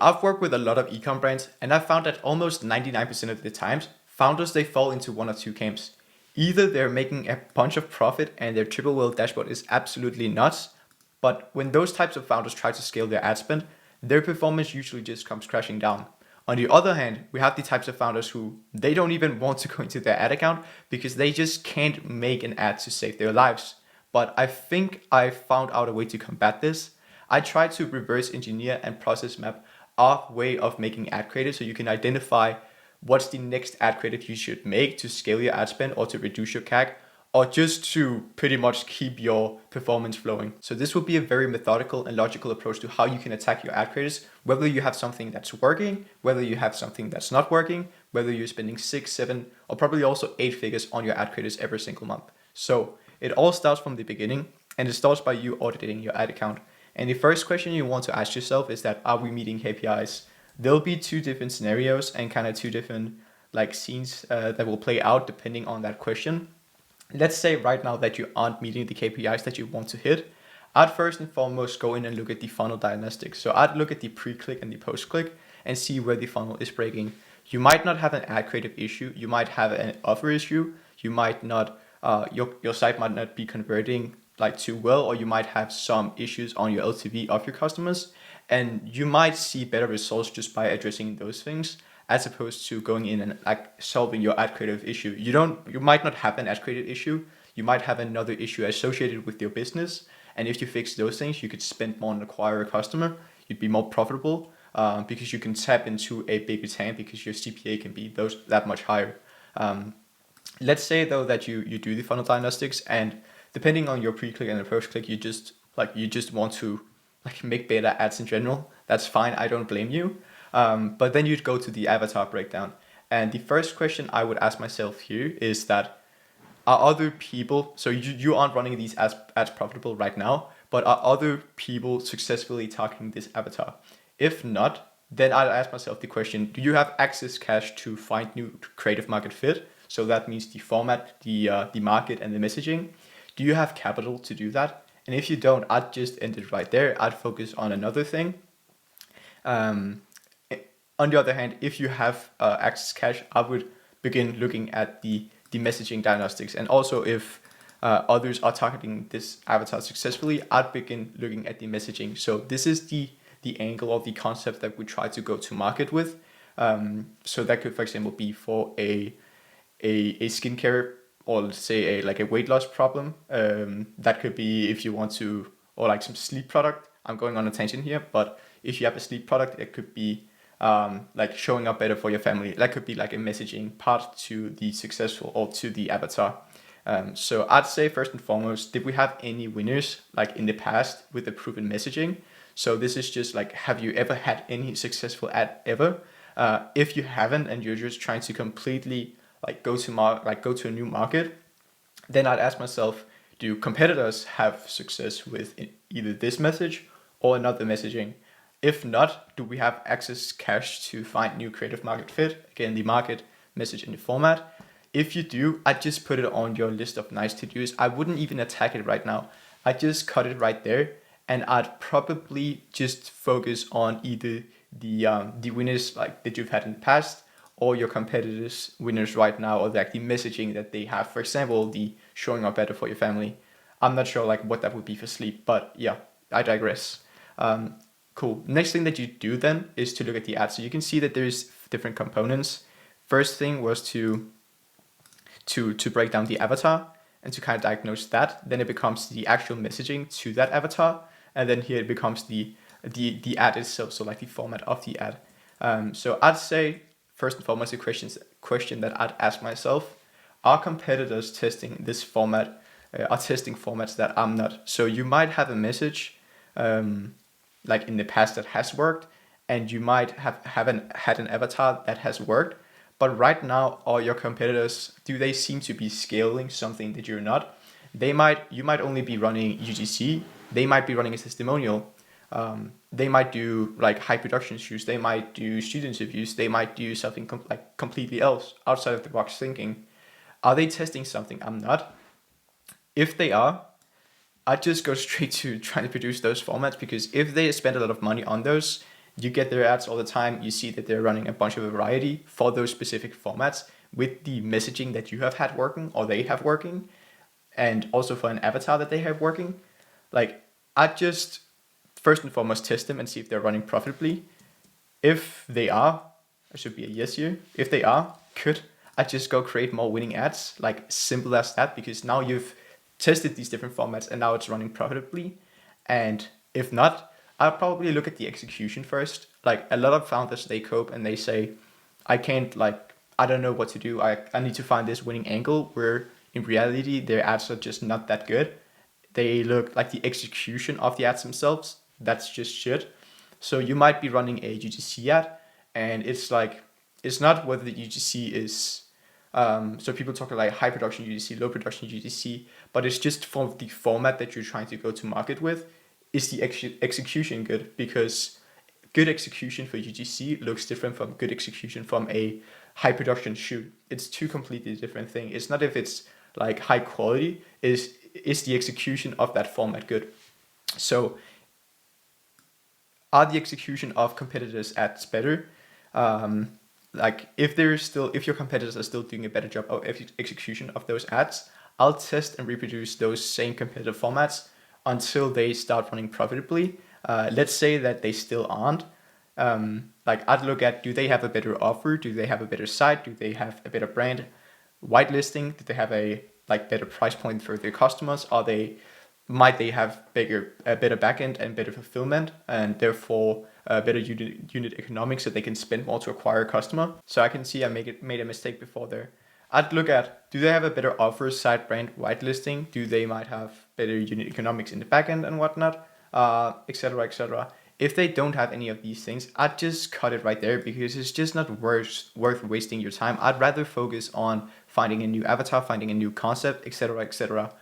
I've worked with a lot of ecom brands, and I've found that almost 99% of the times, founders they fall into one or two camps. Either they're making a bunch of profit and their triple whale dashboard is absolutely nuts, but when those types of founders try to scale their ad spend, their performance usually just comes crashing down. On the other hand, we have the types of founders who they don't even want to go into their ad account because they just can't make an ad to save their lives. But I think I found out a way to combat this. I tried to reverse engineer and process map our way of making ad creative so you can identify what's the next ad creative you should make to scale your ad spend or to reduce your CAC or just to pretty much keep your performance flowing. So this will be a very methodical and logical approach to how you can attack your ad creators, whether you have something that's working, whether you have something that's not working, whether you're spending 6, 7, or probably also 8 figures on your ad creators every single month. So it all starts from the beginning, and it starts by you auditing your ad account. And the first question you want to ask yourself is that, are we meeting KPIs? There'll be two different scenarios and kind of two different scenes that will play out depending on that question. Let's say right now that you aren't meeting the KPIs that you want to hit. I'd first and foremost go in and look at the funnel diagnostics. So I'd look at the pre-click and the post-click and see where the funnel is breaking. You might not have an ad creative issue. You might have an offer issue. You might not, your site might not be converting too well, or you might have some issues on your LTV of your customers. And you might see better results just by addressing those things, as opposed to going in and solving your ad creative issue. You might not have an ad creative issue. You might have another issue associated with your business. And if you fix those things, you could spend more on acquire a customer. You'd be more profitable because you can tap into a bigger TAM because your CPA can be that much higher. Let's say though that you do the funnel diagnostics, and depending on your pre-click and the post-click, you just want to make better ads in general. That's fine. I don't blame you. But then you'd go to the avatar breakdown. And the first question I would ask myself here is that, are other people, so you aren't running these ads profitable right now, but are other people successfully targeting this avatar? If not, then I'd ask myself the question, do you have access cash to find new creative market fit? So that means the format, the market, and the messaging. Do you have capital to do that? And if you don't, I'd just end it right there. I'd focus on another thing. On the other hand, if you have access cash, I would begin looking at the messaging diagnostics. And also if others are targeting this avatar successfully, I'd begin looking at the messaging. So this is the angle of the concept that we try to go to market with. So that could, for example, be for a skincare, or let's say a weight loss problem. That could be if you want to, or some sleep product. I'm going on a tangent here, but if you have a sleep product, it could be showing up better for your family. That could be a messaging part to the successful or to the avatar. So I'd say first and foremost, did we have any winners in the past with the proven messaging? So this is just have you ever had any successful ad ever? If you haven't and you're just trying to completely go to a new market, then I'd ask myself, do competitors have success with either this message or another messaging? If not, do we have access cash to find new creative market fit? Again, the market, message, and the format. If you do, I'd just put it on your list of nice to-dos. I wouldn't even attack it right now. I'd just cut it right there, and I'd probably just focus on either the winners that you've had in the past, or your competitors' winners right now, or the messaging that they have. For example, the showing up better for your family. I'm not sure what that would be for sleep, but yeah, I digress. Cool. Next thing that you do then is to look at the ad. So you can see that there's different components. First thing was to break down the avatar and to kind of diagnose that. Then it becomes the actual messaging to that avatar, and then here it becomes the ad itself. So the format of the ad. So I'd say first and foremost, the question that I'd ask myself: are competitors testing this format? Are testing formats that I'm not? So you might have a message in the past that has worked, and you might haven't had an avatar that has worked, but right now all your competitors, do they seem to be scaling something that you're not? You might only be running UGC, they might be running a testimonial, they might do high production shoots, they might do student interviews, they might do something completely else outside of the box thinking. Are they testing something I'm not? If they are, I'd just go straight to trying to produce those formats, because if they spend a lot of money on those, You get their ads all the time. You see that they're running a bunch of variety for those specific formats with the messaging that you have had working or they have working, and also for an avatar that they have working. Like, I just first and foremost test them and see if they're running profitably. If they are, I should be a yes here. If they are, good. I just go create more winning ads, like simple as that, because now you've tested these different formats and now it's running profitably. And if not, I'll probably look at the execution first. Like, a lot of founders, they cope and they say, I can't, like, I don't know what to do. I need to find this winning angle, where in reality, their ads are just not that good. They look like the execution of the ads themselves, that's just shit. So you might be running a UGC ad, and it's like, it's not whether the UGC is, so people talk like high production UGC, low production UGC, but it's just for the format that you're trying to go to market with. Is the execution good? Because good execution for UGC looks different from good execution from a high production shoot. It's two completely different things. It's not if it's like high quality, is the execution of that format good? So are the execution of competitors' ads better? Like, if your competitors are still doing a better job of execution of those ads, I'll test and reproduce those same competitive formats until they start running profitably. Let's say that they still aren't. Like, I'd look at, do they have a better offer? Do they have a better site? Do they have a better brand whitelisting? Do they have a better price point for their customers? Might they have a better backend and better fulfillment, and therefore better unit economics, so they can spend more to acquire a customer? So I can see I made a mistake before there. I'd look at, do they have a better offer, site, brand, whitelisting? Do they might have better unit economics in the backend and whatnot, etc., etc. If they don't have any of these things, I'd just cut it right there, because it's just not worth wasting your time. I'd rather focus on finding a new avatar, finding a new concept, etc., etc.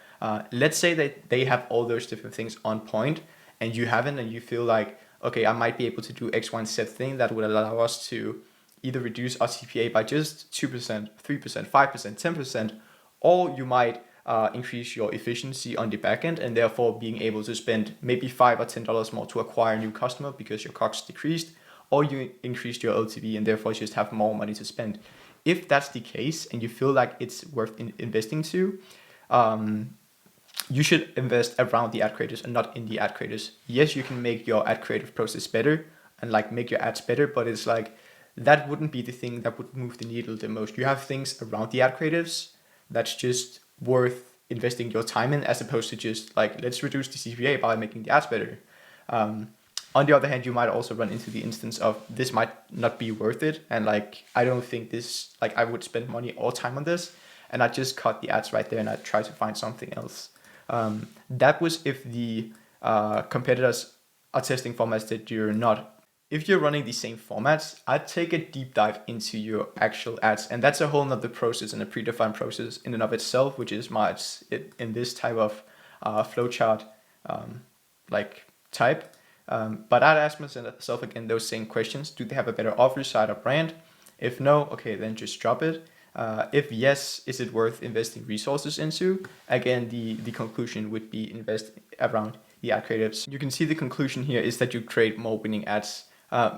Let's say that they have all those different things on point and you haven't, and you feel like, okay, I might be able to do X, Y, and Z thing that would allow us to either reduce our CPA by just 2%, 3%, 5%, 10%, or you might increase your efficiency on the backend and therefore being able to spend maybe $5 or $10 more to acquire a new customer because your costs decreased, or you increased your LTV and therefore just have more money to spend. If that's the case and you feel like it's worth investing to, you should invest around the ad creators and not in the ad creators. Yes, you can make your ad creative process better and like make your ads better, but it's like, that wouldn't be the thing that would move the needle the most. You have things around the ad creatives that's just worth investing your time in, as opposed to just like, let's reduce the CPA by making the ads better. On the other hand, you might also run into the instance of, this might not be worth it, and like, I don't think this, like, I would spend money or time on this, and I just cut the ads right there and I try to find something else. That was if the competitors are testing formats that you're not. If you're running the same formats, I'd take a deep dive into your actual ads, and that's a whole nother process and a predefined process in and of itself, which is in this type of flowchart type. But I'd ask myself again those same questions. Do they have a better offer, site, or brand? If no, okay, then just drop it. If yes, is it worth investing resources into? Again, the conclusion would be invest around the ad creatives. You can see the conclusion here is that you create more winning ads.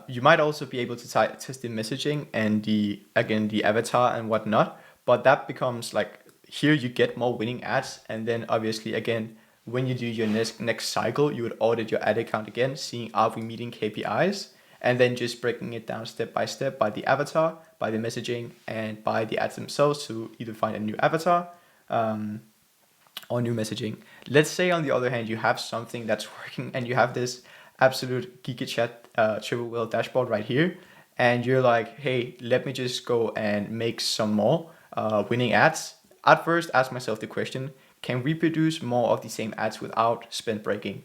You might also be able to test the messaging and the avatar and whatnot, but that becomes like, here you get more winning ads, and then obviously again, when you do your next cycle, you would audit your ad account again, seeing are we meeting KPIs, and then just breaking it down step by step by the avatar, by the messaging, and by the ads themselves to either find a new avatar or new messaging. Let's say on the other hand, you have something that's working and you have this absolute GigaChat triple whale dashboard right here, and you're like, hey, let me just go and make some more winning ads. At first, ask myself the question, can we produce more of the same ads without spend breaking?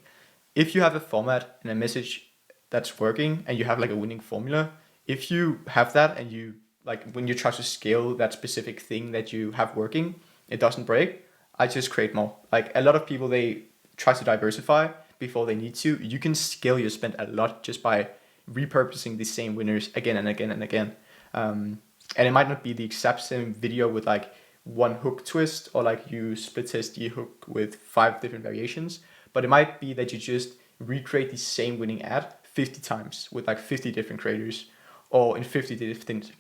If you have a format and a message that's working and you have like a winning formula, if you have that and you like, when you try to scale that specific thing that you have working, it doesn't break, I just create more. Like, a lot of people, they try to diversify before they need to. You can scale your spend a lot just by repurposing the same winners again and again and again. And it might not be the exact same video with like one hook twist, or like you split test the hook with 5 different variations, but it might be that you just recreate the same winning ad 50 times with like 50 different creators or in 50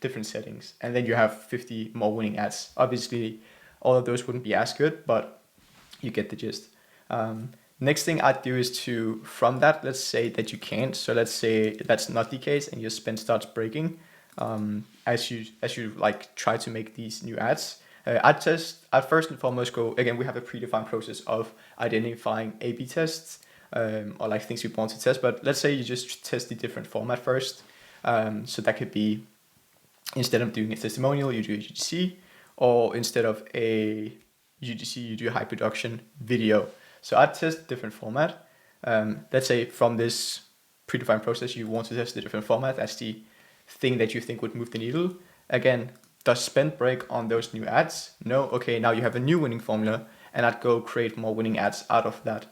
different settings, and then you have 50 more winning ads. Obviously, all of those wouldn't be as good, but you get the gist. Next thing I'd do is to, from that, let's say that you can't. So let's say that's not the case and your spend starts breaking as you like try to make these new ads. I'd first and foremost go, again, we have a predefined process of identifying A/B tests or like things you want to test. But let's say you just test the different format first. So that could be, instead of doing a testimonial, you do a UGC, or instead of a UGC, you do a high production video. So I'd test different format. Let's say from this predefined process, you want to test a different format. That's the thing that you think would move the needle. Again, does spend break on those new ads? No. Okay, now you have a new winning formula, and I'd go create more winning ads out of that.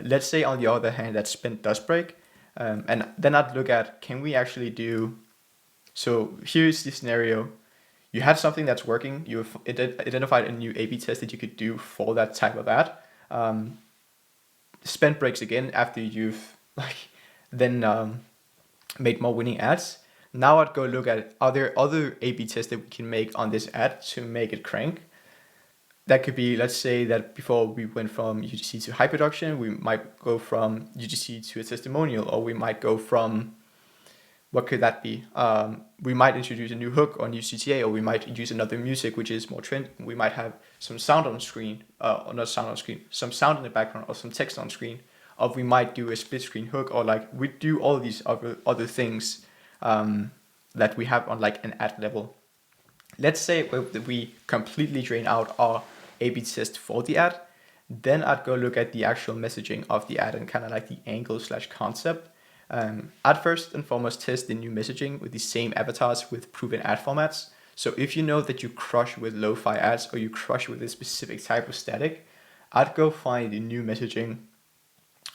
Let's say on the other hand that spend does break, and then I'd look at, can we actually do, so here's the scenario. You have something that's working, you've identified a new A/B test that you could do for that type of ad. Spend breaks again after you've like then made more winning ads. Now I'd go look at, are there other A/B tests that we can make on this ad to make it crank? That could be, let's say that before we went from UGC to high production, we might go from UGC to a testimonial, or we might go from, what could that be? We might introduce a new hook or new CTA, or we might use another music, which is more trend. We might have some sound on screen, or not sound on screen, some sound in the background or some text on screen, or we might do a split screen hook, or like we do all these other things that we have on like an ad level. Let's say we completely drain out our A/B test for the ad, then I'd go look at the actual messaging of the ad and kind of like the angle / concept. I'd first and foremost test the new messaging with the same avatars with proven ad formats. So if you know that you crush with lo-fi ads or you crush with a specific type of static, I'd go find a new messaging,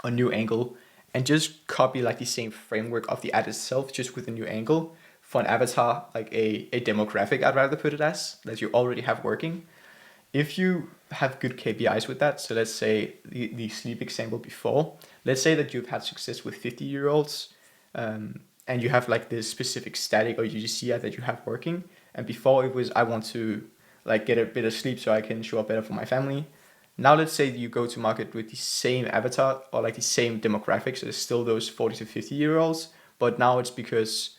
a new angle, and just copy like the same framework of the ad itself, just with a new angle for an avatar, like a demographic, I'd rather put it as, that you already have working. If you have good KPIs with that, so let's say the sleep example before, let's say that you've had success with 50-year-olds, and you have like this specific static or UGC ad that you have working, and before it was, I want to like get a bit of sleep so I can show up better for my family. Now let's say you go to market with the same avatar or like the same demographics, so it's still those 40 to 50-year-olds, but now it's because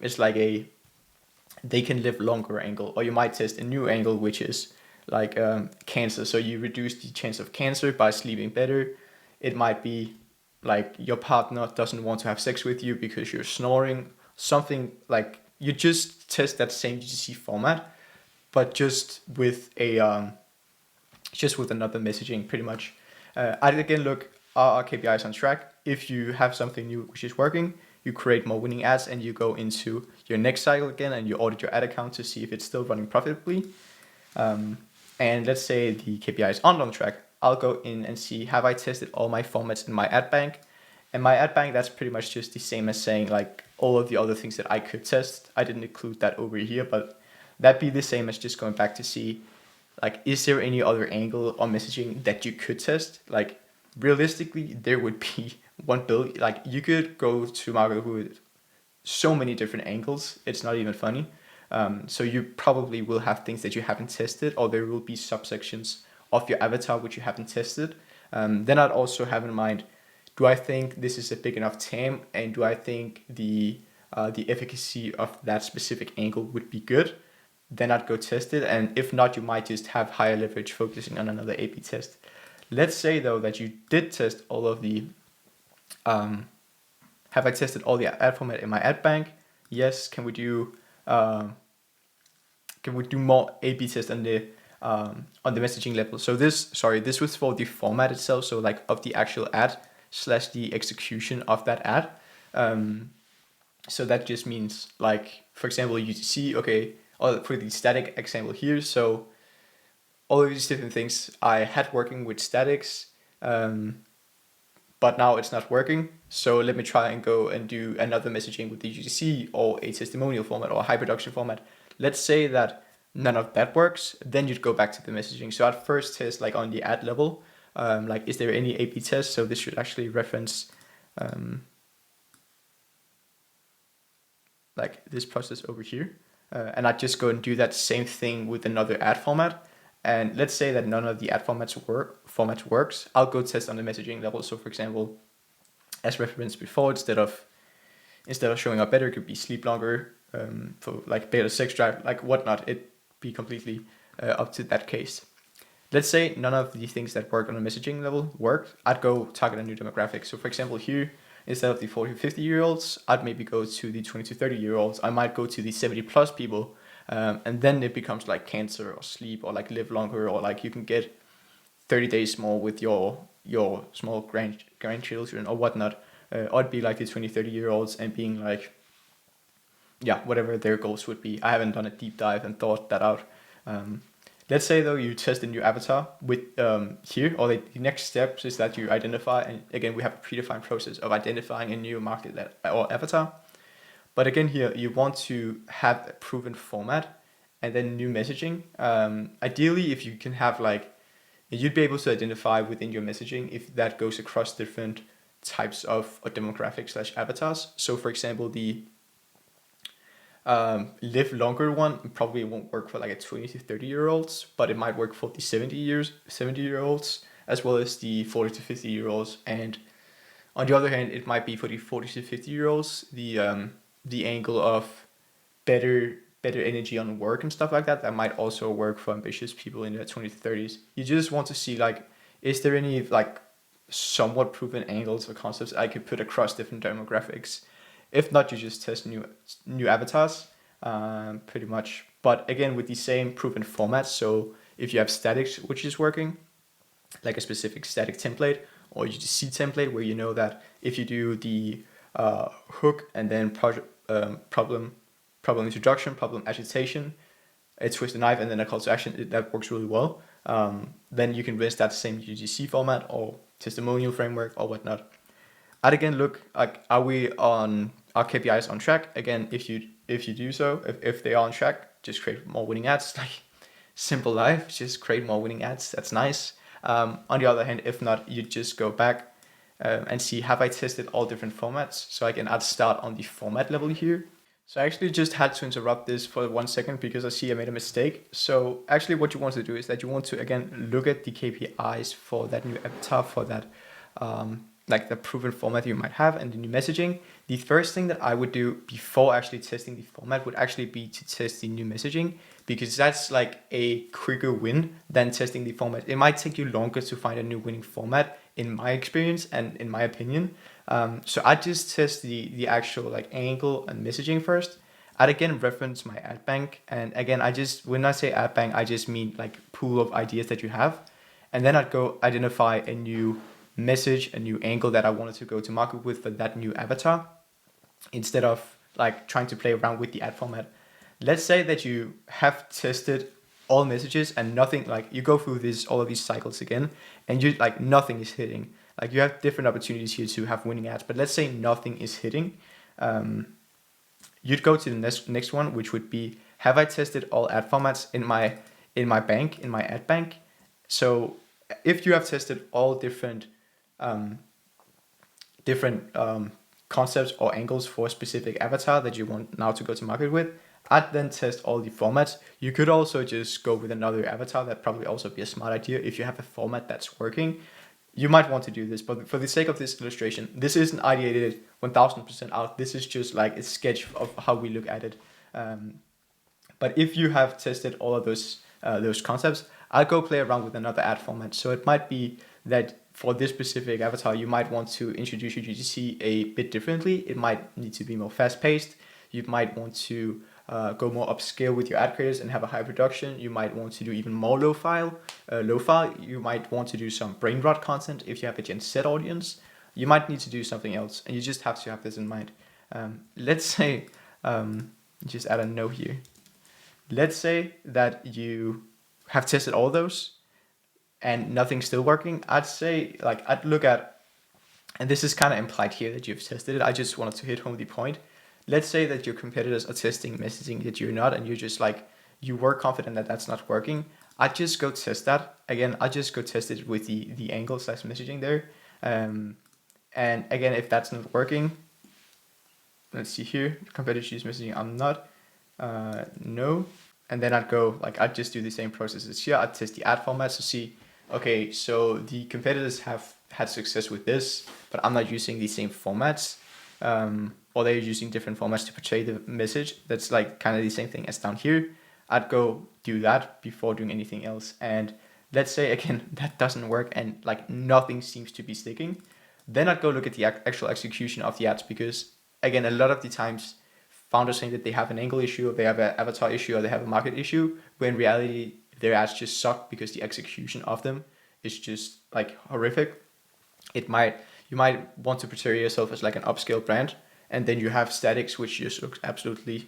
it's like they can live longer angle, or you might test a new angle, which is like cancer. So you reduce the chance of cancer by sleeping better. It might be like your partner doesn't want to have sex with you because you're snoring. Something like, you just test that same UGC format, but just with another messaging, pretty much. I'd again look, are our KPIs on track? If you have something new which is working, you create more winning ads and you go into your next cycle again and you audit your ad account to see if it's still running profitably. And let's say the KPIs aren't on track, I'll go in and see, have I tested all my formats in my ad bank? And my ad bank, that's pretty much just the same as saying like all of the other things that I could test. I didn't include that over here, but that'd be the same as just going back to see, like, is there any other angle or messaging that you could test? Like, realistically, there would be 1 billion. Like, you could go to market with so many different angles. It's not even funny. So you probably will have things that you haven't tested, or there will be subsections of your avatar which you haven't tested. Then I'd also have in mind, do I think this is a big enough TAM, and do I think the efficacy of that specific angle would be good? Then I'd go test it, and if not, you might just have higher leverage focusing on another A/B test. Let's say though that you did test all of the, have I tested all the ad format in my ad bank? Yes. Can we do more A/B tests on the messaging level? So this was for the format itself, so like of the actual ad / the execution of that ad. So that just means, like, for example, you see, okay, or for the static example here, so all of these different things I had working with statics, but now it's not working. So let me try and go and do another messaging with the UGC or a testimonial format or a high production format. Let's say that none of that works, then you'd go back to the messaging. So I'd first test like on the ad level, like, is there any A/B test? So this should actually reference like this process over here, and I'd just go and do that same thing with another ad format. And let's say that none of the ad formats works. I'll go test on the messaging level. So for example, as referenced before, instead of showing up better, it could be sleep longer, for like better sex drive, like whatnot. It be completely up to that case. Let's say none of the things that work on a messaging level work. I'd go target a new demographic. So for example, here, instead of the 40 to 50 year olds, I'd maybe go to the 20 to 30 year olds. I might go to the 70 plus people. And then it becomes like cancer or sleep or like live longer, or like you can get 30 days more with your small grandchildren or whatnot. Or it'd be like the 20, 30 year olds and being like, yeah, whatever their goals would be. I haven't done a deep dive and thought that out. Let's say though you test a new avatar with here, or the next steps is that you identify, and again we have a predefined process of identifying a new market or avatar. But again here you want to have a proven format and then new messaging. Ideally, if you can have like, you'd be able to identify within your messaging if that goes across different types of demographics / avatars. So for example, the live longer one probably won't work for like a 20 to 30 year olds, but it might work for the 70 year olds, as well as the 40 to 50 year olds. And on the other hand, it might be for the 40 to 50 year olds, the angle of better energy on work and stuff like that. That might also work for ambitious people in their 20 to 30s. You just want to see like, is there any like somewhat proven angles or concepts I could put across different demographics? If not, you just test new avatars, pretty much. But again, with the same proven format. So if you have statics, which is working, like a specific static template or UGC template, where you know that if you do the hook and then problem introduction, problem agitation, a twist the knife, and then a call to action, that works really well. Then you can rinse that same UGC format or testimonial framework or whatnot. I'd again look like, are we on our KPIs on track? Again, if you do so, if they are on track, just create more winning ads. Like simple life, just create more winning ads. That's nice. On the other hand, if not, you just go back and see, have I tested all different formats? So again, I'd start on the format level here. So I actually just had to interrupt this for 1 second because I see I made a mistake. So actually what you want to do is that you want to again look at the KPIs for that new avatar, for that like the proven format you might have and the new messaging. The first thing that I would do before actually testing the format would actually be to test the new messaging, because that's like a quicker win than testing the format. It might take you longer to find a new winning format in my experience and in my opinion. So I just test the actual like angle and messaging first. I'd again reference my ad bank, and again when I say ad bank, I just mean like pool of ideas that you have, and then I'd go identify a new message, a new angle that I wanted to go to market with for that new avatar, instead of like trying to play around with the ad format. Let's say that you have tested all messages and nothing, like you go through all of these cycles again, and you like nothing is hitting. Like you have different opportunities here to have winning ads, but let's say nothing is hitting. You'd go to the next one, which would be, have I tested all ad formats in my ad bank? So if you have tested all different concepts or angles for a specific avatar that you want now to go to market with, I'd then test all the formats. You could also just go with another avatar. That'd probably also be a smart idea if you have a format that's working. You might want to do this, but for the sake of this illustration, this isn't ideated 1000% out. This is just like a sketch of how we look at it. But if you have tested all of those concepts, I'll go play around with another ad format. So it might be that for this specific avatar, you might want to introduce your UGC a bit differently. It might need to be more fast-paced. You might want to go more upscale with your ad creators and have a high production. You might want to do even more low-fi. You might want to do some brain rot content if you have a Gen Z audience. You might need to do something else, and you just have to have this in mind. Let's say, just add a note here. Let's say that you have tested all those and nothing's still working. I'd say, like, I'd look at, and this is kind of implied here that you've tested it. I just wanted to hit home the point. Let's say that your competitors are testing messaging that you're not, and you're just like, you were confident that that's not working. I'd just go test that. Again, I'd just go test it with the angle / messaging there. And again, if that's not working, let's see here, competitors use messaging, I'm not, no. And then I'd go, like, I'd just do the same processes here. I'd test the ad formats to see, okay, so the competitors have had success with this, but I'm not using the same formats, or they're using different formats to portray the message. That's like kind of the same thing as down here. I'd go do that before doing anything else. And let's say again, that doesn't work and like nothing seems to be sticking. Then I'd go look at the actual execution of the ads, because again, a lot of the times founders saying that they have an angle issue, or they have an avatar issue, or they have a market issue, when in reality their ads just suck because the execution of them is just like horrific. You might want to portray yourself as like an upscale brand, and then you have statics which just looks absolutely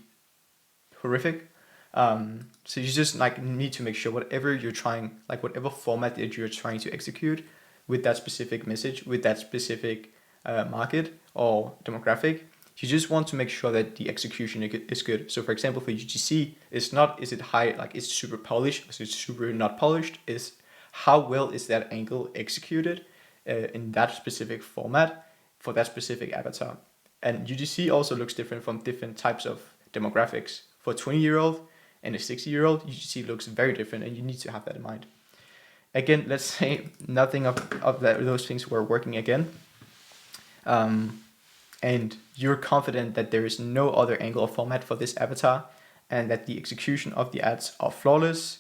horrific. So you just like need to make sure whatever you're trying, like whatever format that you're trying to execute with that specific message, with that specific market or demographic, you just want to make sure that the execution is good. So for example, for UGC, is it high, like it's super polished, or is it super not polished? Is how well is that angle executed in that specific format for that specific avatar? And UGC also looks different from different types of demographics. For a 20-year-old and a 60-year-old, UGC looks very different, and you need to have that in mind. Again, let's say nothing of those things were working again. And you're confident that there is no other angle or format for this avatar, and that the execution of the ads are flawless.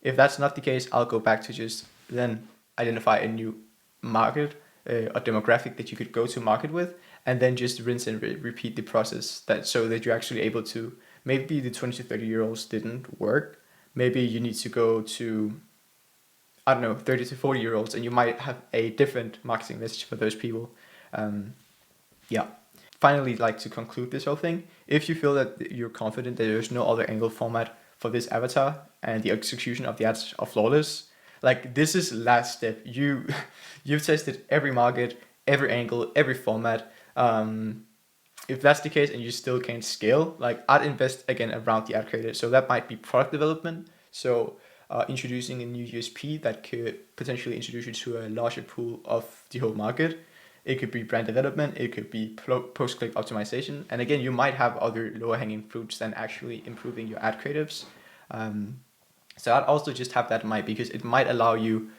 If that's not the case, I'll go back to just then identify a new market or demographic that you could go to market with, and then just rinse and repeat the process so that you're actually able to, maybe the 20 to 30-year-olds didn't work. Maybe you need to go to, I don't know, 30 to 40-year-olds, and you might have a different marketing message for those people. Yeah. Finally, like to conclude this whole thing, if you feel that you're confident that there's no other angle format for this avatar and the execution of the ads are flawless, like this is last step. You've tested every market, every angle, every format. If that's the case and you still can't scale, like I'd invest again around the ad creative. So that might be product development. So introducing a new USP that could potentially introduce you to a larger pool of the whole market. It could be brand development, it could be post-click optimization. And again, you might have other lower hanging fruits than actually improving your ad creatives. So I'd also just have that in mind, because it might allow you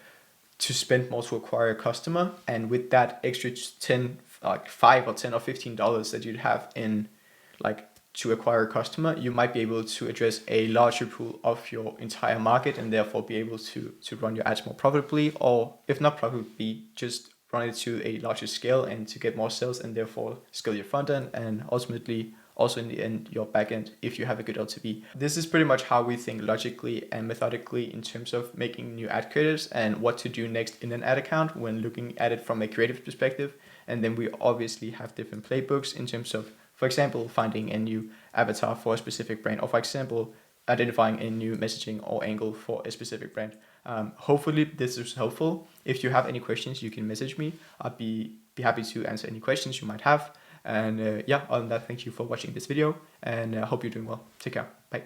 to spend more to acquire a customer. And with that extra 10, like $5 or $10 or $15 that you'd have in like to acquire a customer, you might be able to address a larger pool of your entire market, and therefore be able to run your ads more profitably, or if not profitably, just run it to a larger scale and to get more sales, and therefore scale your front end, and ultimately also in the end your back end if you have a good LTV. This is pretty much how we think logically and methodically in terms of making new ad creatives and what to do next in an ad account when looking at it from a creative perspective. And then we obviously have different playbooks in terms of, for example, finding a new avatar for a specific brand, or for example, identifying a new messaging or angle for a specific brand. Hopefully this is helpful. If you have any questions, you can message me. I'd be happy to answer any questions you might have. And yeah, other than that, thank you for watching this video, and I hope you're doing well. Take care. Bye.